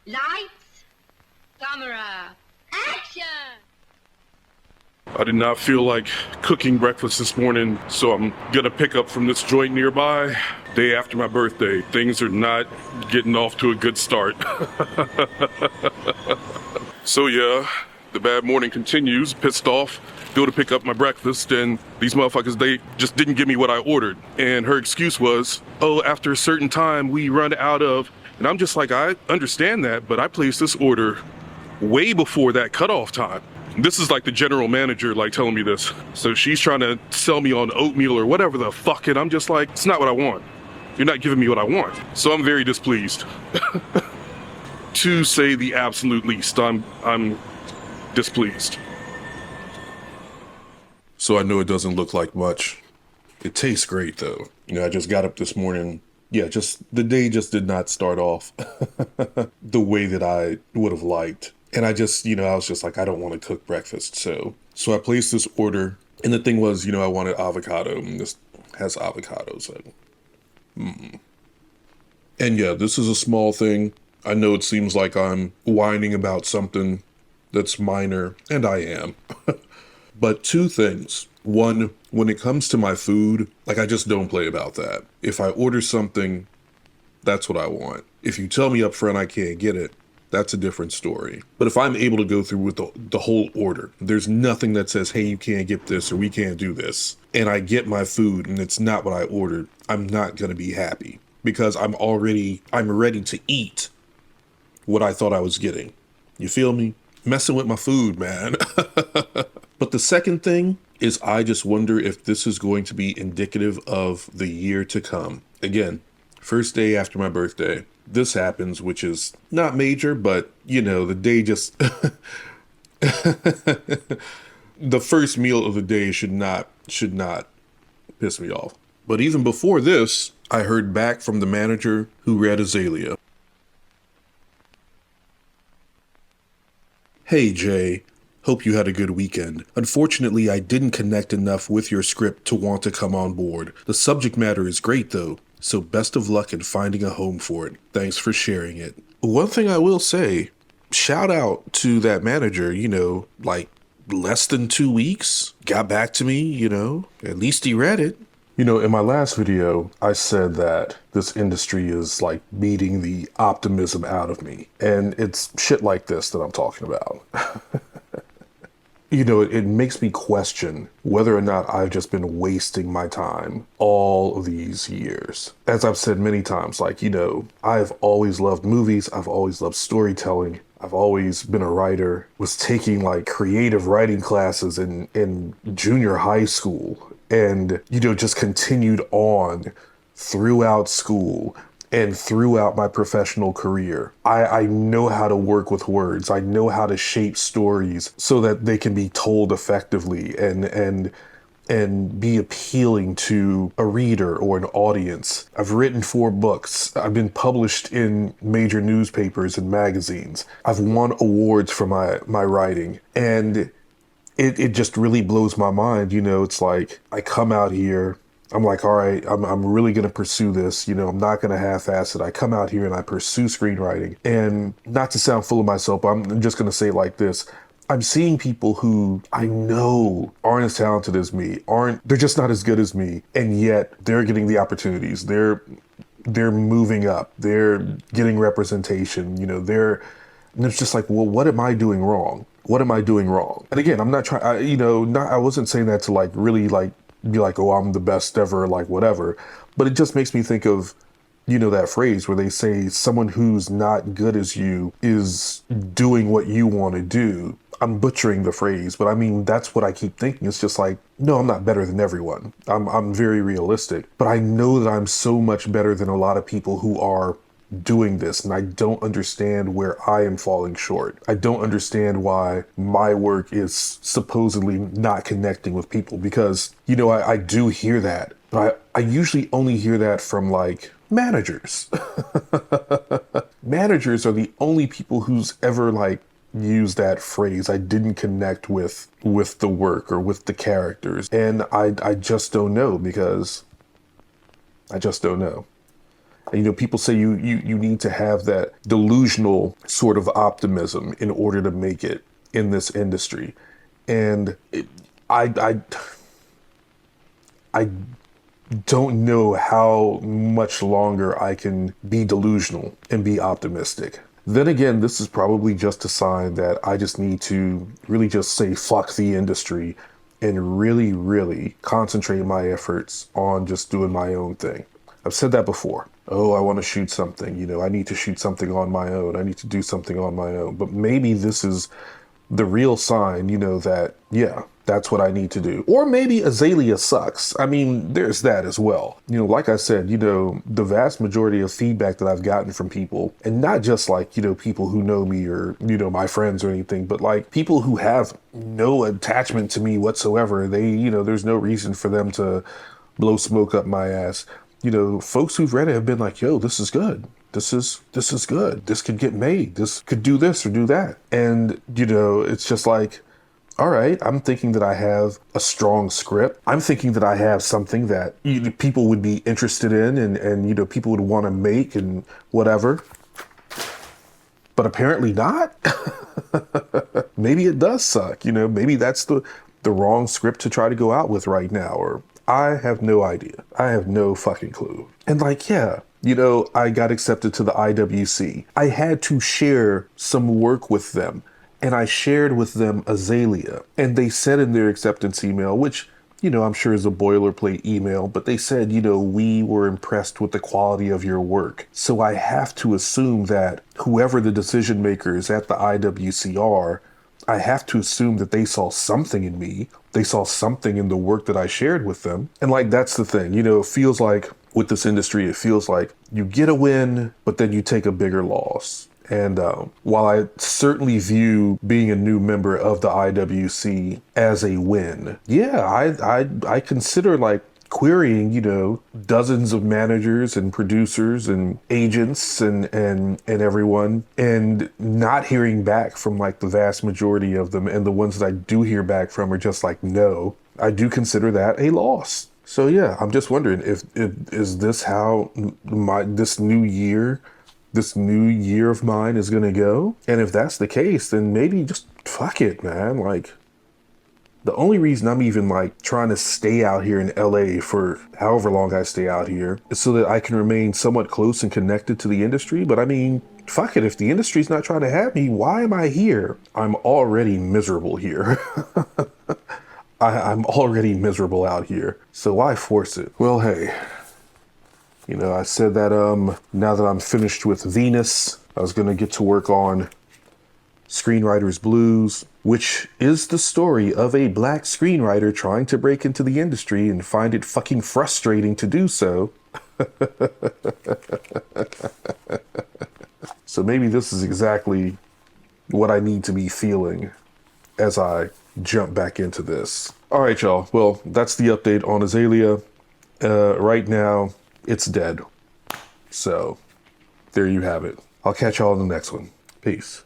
Lights, camera, action! I did not feel like cooking breakfast this morning, so I'm gonna pick up from this joint nearby. Day after my birthday. Things are not getting off to a good start. So yeah, the bad morning continues. Pissed off, go to pick up my breakfast, and these motherfuckers, they just didn't give me what I ordered. And her excuse was, oh, after a certain time we run out of, and I'm just like, I understand that, but I placed this order way before that cutoff time. This is like the general manager like telling me this. So she's trying to sell me on oatmeal or whatever the fuck, and I'm just like, it's not what I want. You're not giving me what I want. So I'm very displeased. To say the absolute least, I'm displeased. So I know it doesn't look like much. It tastes great though. You know, I just got up this morning. Yeah, just the day just did not start off the way that I would have liked. And I just, I was just like, I don't want to cook breakfast. So I placed this order, and the thing was, I wanted avocado, and this has avocado, so. And yeah, this is a small thing. I know it seems like I'm whining about something that's minor, and I am. But two things. One, when it comes to my food, like I just don't play about that. If I order something, that's what I want. If you tell me up front I can't get it, that's a different story. But if I'm able to go through with the whole order, there's nothing that says, hey, you can't get this or we can't do this, and I get my food and it's not what I ordered, I'm not gonna be happy because I'm ready to eat what I thought I was getting. You feel me? Messing with my food, man. But the second thing is I just wonder if this is going to be indicative of the year to come. Again, first day after my birthday. This happens, which is not major, but the day just the first meal of the day should not piss me off. But even before this, I heard back from the manager who read Azalea. Hey Jay, hope you had a good weekend. Unfortunately, I didn't connect enough with your script to want to come on board. The subject matter is great though. So best of luck in finding a home for it. Thanks for sharing it. One thing I will say, shout out to that manager, like less than 2 weeks, got back to me, at least he read it. In my last video, I said that this industry is like beating the optimism out of me. And it's shit like this that I'm talking about. It makes me question whether or not I've just been wasting my time all of these years. As I've said many times, I've always loved movies. I've always loved storytelling. I've always been a writer, was taking like creative writing classes in junior high school and, just continued on throughout school and throughout my professional career. I know how to work with words. I know how to shape stories so that they can be told effectively and be appealing to a reader or an audience. I've written 4 books. I've been published in major newspapers and magazines. I've won awards for my writing. And it just really blows my mind. It's like I come out here, I'm like, all right, I'm really going to pursue this. I'm not going to half-ass it. I come out here and I pursue screenwriting. And not to sound full of myself, but I'm just going to say it like this. I'm seeing people who I know aren't as talented as me, they're just not as good as me. And yet they're getting the opportunities. They're moving up. They're getting representation. And it's just like, well, what am I doing wrong? What am I doing wrong? And again, I'm not trying, I wasn't saying that to like really like, be like, oh, I'm the best ever, like whatever. But it just makes me think of, that phrase where they say someone who's not good as you is doing what you want to do. I'm butchering the phrase, but I mean, that's what I keep thinking. It's just like, no, I'm not better than everyone. I'm very realistic, but I know that I'm so much better than a lot of people who are doing this, and I don't understand where I am falling short. I don't understand why my work is supposedly not connecting with people because, I do hear that, but I usually only hear that from like managers. Managers are the only people who's ever like used that phrase. I didn't connect with the work or with the characters, and I just don't know because I just don't know. And, you know, people say you need to have that delusional sort of optimism in order to make it in this industry. And I don't know how much longer I can be delusional and be optimistic. Then again, this is probably just a sign that I just need to really just say fuck the industry and really, really concentrate my efforts on just doing my own thing. I've said that before. Oh, I want to shoot something. You know, I need to shoot something on my own. I need to do something on my own. But maybe this is the real sign, you know, that, yeah, that's what I need to do. Or maybe Azalea sucks. I mean, there's that as well. You know, like I said, you know, the vast majority of feedback that I've gotten from people, and not just like, you know, people who know me or, you know, my friends or anything, but like people who have no attachment to me whatsoever. They, you know, there's no reason for them to blow smoke up my ass. You know, folks who've read it have been like, yo, this is good. This is good. This could get made. This could do this or do that. And, you know, it's just like, all right, I'm thinking that I have a strong script. I'm thinking that I have something that people would be interested in and, you know, people would want to make and whatever. But apparently not. Maybe it does suck. You know, maybe that's the wrong script to try to go out with right now. Or I have no idea. I have no fucking clue. And like, yeah, you know, I got accepted to the IWC. I had to share some work with them. And I shared with them Azalea. And they said in their acceptance email, which, you know, I'm sure is a boilerplate email, but they said, you know, we were impressed with the quality of your work. So I have to assume that whoever the decision makers at the IWC are, I have to assume that they saw something in me. They saw something in the work that I shared with them. And like, that's the thing, you know, it feels like with this industry, it feels like you get a win, but then you take a bigger loss. And while I certainly view being a new member of the IWC as a win, yeah, I consider like querying, you know, dozens of managers and producers and agents and everyone, and not hearing back from like the vast majority of them, and the ones that I do hear back from are just like no. I do consider that a loss. So yeah, I'm just wondering if is this how this new year of mine is gonna go? And if that's the case, then maybe just fuck it, man. Like, the only reason I'm even like trying to stay out here in LA for however long I stay out here is so that I can remain somewhat close and connected to the industry. But I mean, fuck it, if the industry's not trying to have me, why am I here? I'm already miserable here. I'm already miserable out here, so why force it? Well, hey, you know, I said that now that I'm finished with Venus, I was gonna get to work on Screenwriter's Blues, which is the story of a black screenwriter trying to break into the industry and find it fucking frustrating to do so. So maybe this is exactly what I need to be feeling as I jump back into this. All right, y'all. Well, that's the update on Azalea. Right now, it's dead. So there you have it. I'll catch y'all in the next one. Peace.